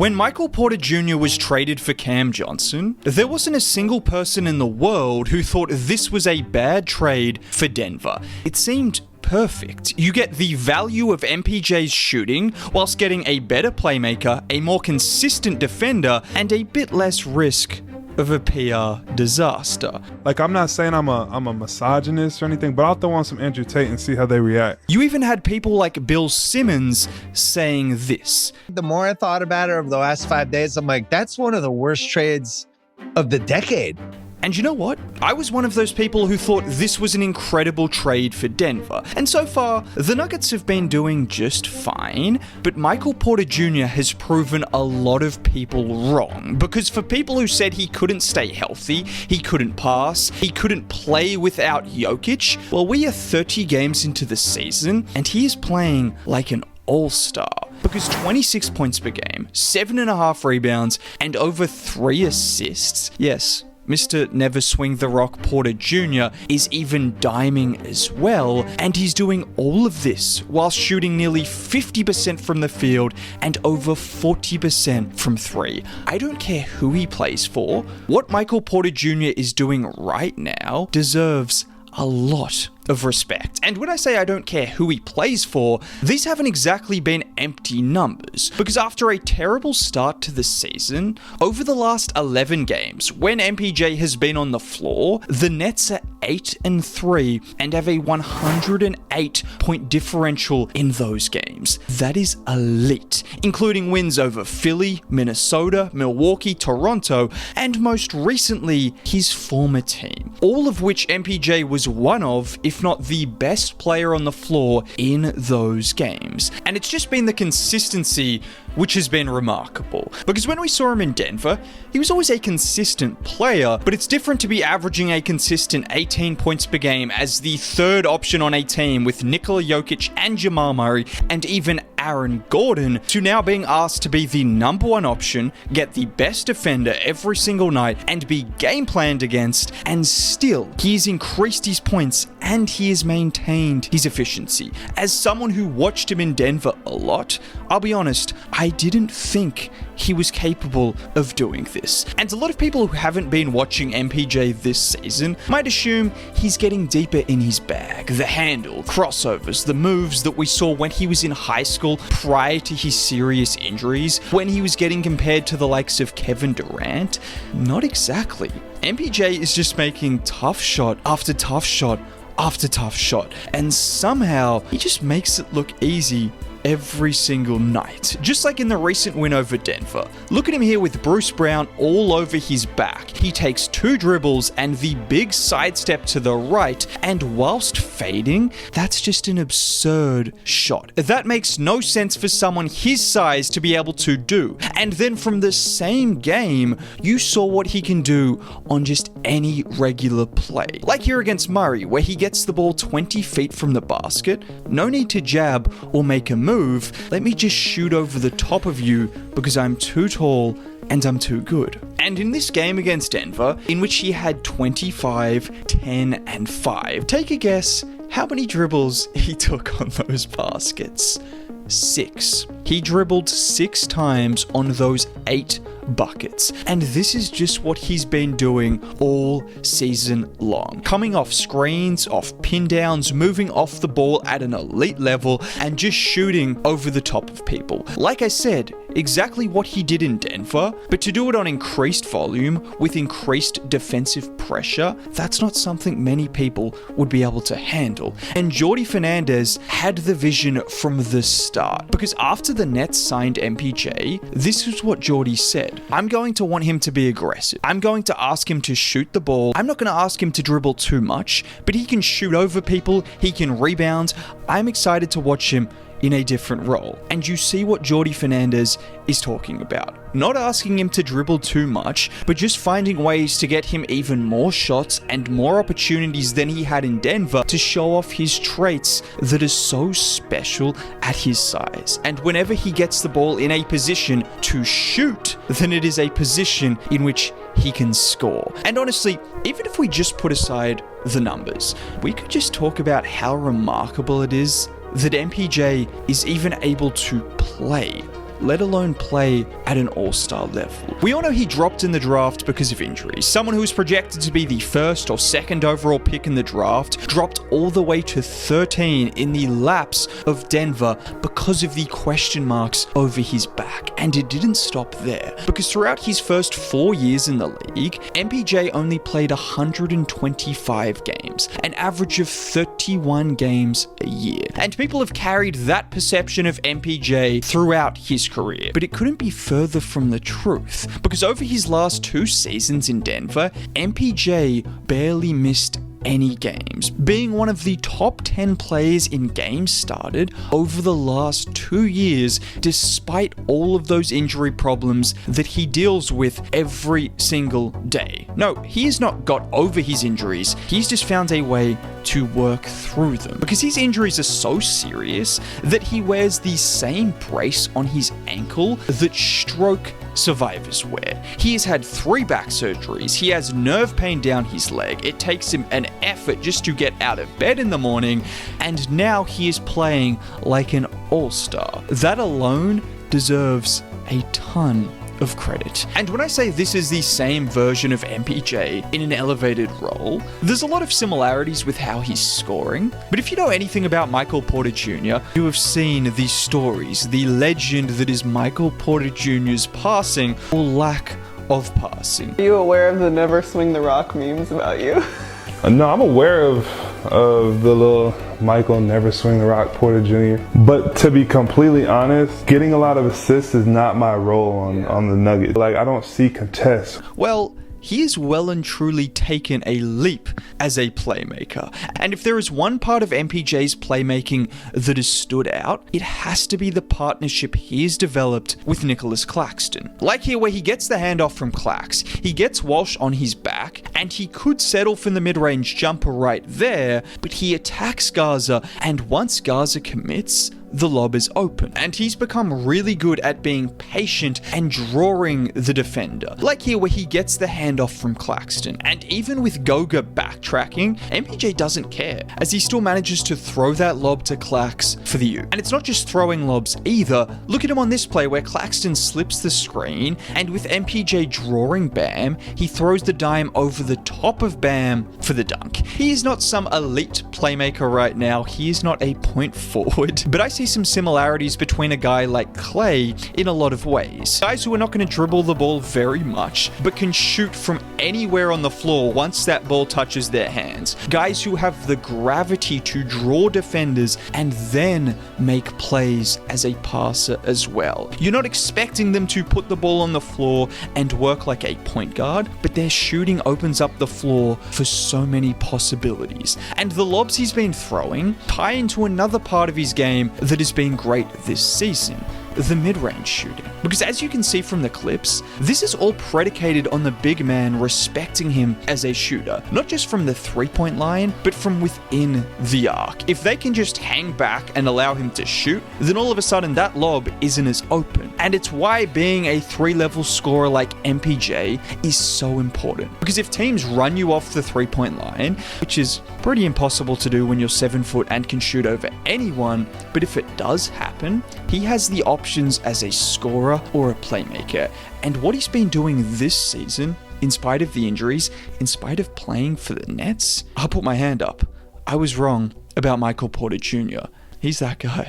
When Michael Porter Jr. was traded for Cam Johnson, there wasn't a single person in the world who thought this was a bad trade for Denver. It seemed perfect. You get the value of MPJ's shooting whilst getting a better playmaker, a more consistent defender, and a bit less risk of a PR disaster. Like, I'm not saying I'm a misogynist or anything, but I'll throw on some Andrew Tate and see how they react. You even had people like Bill Simmons saying this. The more I thought about it over the last 5 days, I'm like, that's one of the worst trades of the decade. And you know what? I was one of those people who thought this was an incredible trade for Denver. And so far, the Nuggets have been doing just fine, but Michael Porter Jr. has proven a lot of people wrong. Because for people who said he couldn't stay healthy, he couldn't pass, he couldn't play without Jokic, well, we are 30 games into the season, and he is playing like an all-star. Because 26 points per game, 7.5 rebounds, and over 3 assists, yes, Mr. Never Swing the Rock Porter Jr. is even diming as well, and he's doing all of this while shooting nearly 50% from the field and over 40% from 3. I don't care who he plays for. What Michael Porter Jr. is doing right now deserves a lot of respect. And when I say I don't care who he plays for, these haven't exactly been empty numbers, because after a terrible start to the season, over the last 11 games, when MPJ has been on the floor, the Nets are 8-3 and have a 108 point differential in those games. That is elite, including wins over Philly, Minnesota, Milwaukee, Toronto, and most recently, his former team, all of which MPJ was one of, if not the best player on the floor in those games. And it's just been the consistency which has been remarkable. Because when we saw him in Denver, he was always a consistent player, but it's different to be averaging a consistent 18 points per game as the third option on a team with Nikola Jokic and Jamal Murray and even Aaron Gordon, to now being asked to be the number one option, get the best defender every single night, and be game planned against, and still, he has increased his points and he has maintained his efficiency. As someone who watched him in Denver a lot, I'll be honest, I didn't think he was capable of doing this. And a lot of people who haven't been watching MPJ this season might assume he's getting deeper in his bag. The handle, crossovers, the moves that we saw when he was in high school prior to his serious injuries, when he was getting compared to the likes of Kevin Durant. Not exactly. MPJ is just making tough shot after tough shot after tough shot, and somehow he just makes it look easy every single night. Just like in the recent win over Denver. Look at him here with Bruce Brown all over his back. He takes 2 dribbles and the big sidestep to the right, and whilst fading, that's just an absurd shot. That makes no sense for someone his size to be able to do. And then from the same game, you saw what he can do on just any regular play. Like here against Murray, where he gets the ball 20 feet from the basket. No need to jab or make a move. Let me just shoot over the top of you because I'm too tall and I'm too good. And in this game against Denver, in which he had 25, 10, and 5, take a guess how many dribbles he took on those baskets. 6. He dribbled 6 times on those 8 buckets. And this is just what he's been doing all season long. Coming off screens, off pin downs, moving off the ball at an elite level, and just shooting over the top of people. Like I said, exactly what he did in Denver, but to do it on increased volume with increased defensive pressure, that's not something many people would be able to handle. And Jordi Fernandez had the vision from the start, because after the Nets signed MPJ, this is what Jordi said. I'm going to want him to be aggressive. I'm going to ask him to shoot the ball. I'm not going to ask him to dribble too much, but he can shoot over people. He can rebound. I'm excited to watch him in a different role. And you see what Jordi Fernandez is talking about. Not asking him to dribble too much, but just finding ways to get him even more shots and more opportunities than he had in Denver to show off his traits that are so special at his size. And whenever he gets the ball in a position to shoot, then it is a position in which he can score. And honestly, even if we just put aside the numbers, we could just talk about how remarkable it is that MPJ is even able to play let alone play at an all-star level. We all know he dropped in the draft because of injuries. Someone who was projected to be the first or second overall pick in the draft dropped all the way to 13 in the laps of Denver because of the question marks over his back. And it didn't stop there, because throughout his first 4 years in the league, MPJ only played 125 games, an average of 31 games a year. And people have carried that perception of MPJ throughout his career, but it couldn't be further from the truth, because over his last 2 seasons in Denver, MPJ barely missed any games, being one of the top 10 players in games started over the last 2 years, despite all of those injury problems that he deals with every single day. No, he has not got over his injuries, he's just found a way to work through them, because his injuries are so serious that he wears the same brace on his ankle that stroke survivors wear. He has had 3 back surgeries, he has nerve pain down his leg, it takes him an effort just to get out of bed in the morning, and now he is playing like an all-star. That alone deserves a ton of credit. And when I say this is the same version of MPJ in an elevated role, there's a lot of similarities with how he's scoring. But if you know anything about Michael Porter Jr., you have seen these stories, the legend that is Michael Porter Jr.'s passing or lack of passing. Are you aware of the never swing the rock memes about you? No, I'm aware of the little Michael never swing the rock Porter Jr. But to be completely honest, getting a lot of assists is not my role on the Nuggets. Like, I don't see contests. Well, he has well and truly taken a leap as a playmaker. And if there is one part of MPJ's playmaking that has stood out, it has to be the partnership he has developed with Nicholas Claxton. Like here, where he gets the handoff from Clax, he gets Walsh on his back, and he could settle for the mid-range jumper right there, but he attacks Garza, and once Garza commits, the lob is open, and he's become really good at being patient and drawing the defender. Like here, where he gets the handoff from Claxton, and even with Goga backtracking, MPJ doesn't care, as he still manages to throw that lob to Clax for the U. And it's not just throwing lobs either. Look at him on this play where Claxton slips the screen, and with MPJ drawing Bam, he throws the dime over the top of Bam for the dunk. He is not some elite playmaker right now, he is not a point forward, but I see some similarities between a guy like Clay in a lot of ways. Guys who are not going to dribble the ball very much, but can shoot from anywhere on the floor once that ball touches their hands. Guys who have the gravity to draw defenders and then make plays as a passer as well. You're not expecting them to put the ball on the floor and work like a point guard, but their shooting opens up the floor for so many possibilities. And the lobs he's been throwing tie into another part of his game that has been great this season, the mid-range shooting. Because as you can see from the clips, this is all predicated on the big man respecting him as a shooter, not just from the three-point line, but from within the arc. If they can just hang back and allow him to shoot, then all of a sudden that lob isn't as open. And it's why being a 3-level scorer like MPJ is so important. Because if teams run you off the three-point line, which is pretty impossible to do when you're 7 foot and can shoot over anyone, but if it does happen, he has the options as a scorer or a playmaker. And what he's been doing this season, in spite of the injuries, in spite of playing for the Nets, I'll put my hand up. I was wrong about Michael Porter Jr. He's that guy.